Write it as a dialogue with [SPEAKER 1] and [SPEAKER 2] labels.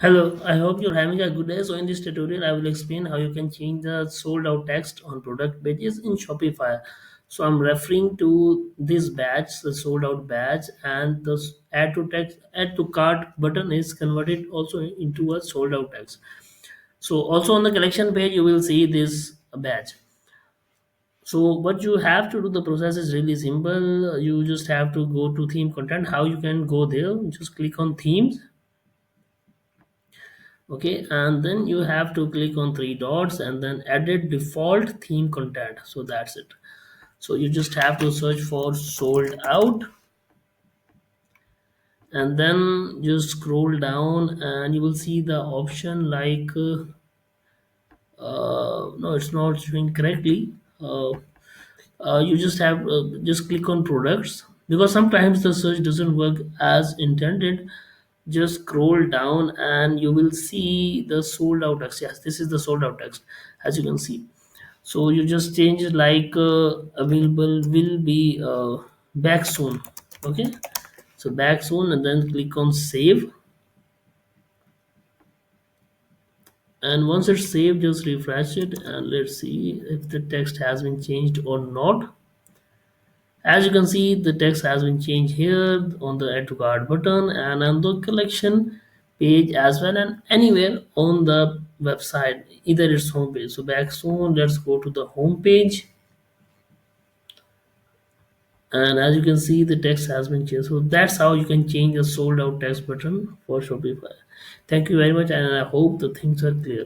[SPEAKER 1] Hello, I hope you're having a good day. So in this tutorial, I will explain how you can change the sold out text on product pages in Shopify. So I'm referring to this badge, the sold out badge, and the add to cart button is converted also into a sold out text. So also on the collection page, you will see this badge. So what you have to do, the process is really simple. You just have to go to theme content. How you can go there? Just click on themes, okay, and then you have to click on three dots and then edit default theme content. So that's it. So you just have to search for sold out, and then you scroll down and you will see the option like no, it's not showing correctly. You just have just click on products, because sometimes the search doesn't work as intended. Just scroll down and you will see the sold out text. Yes, this is the sold out text, as you can see. So you just change it like available will be back soon. Okay, so back soon, and then click on save. And once it's saved, just refresh it and let's see if the text has been changed or not. As you can see, the text has been changed here on the add to cart button and on the collection page as well, and anywhere on the website, either its home page. So back soon, let's go to the home page, and as you can see, the text has been changed. So that's how you can change the sold out text button for Shopify. Thank you very much, and I hope the things are clear.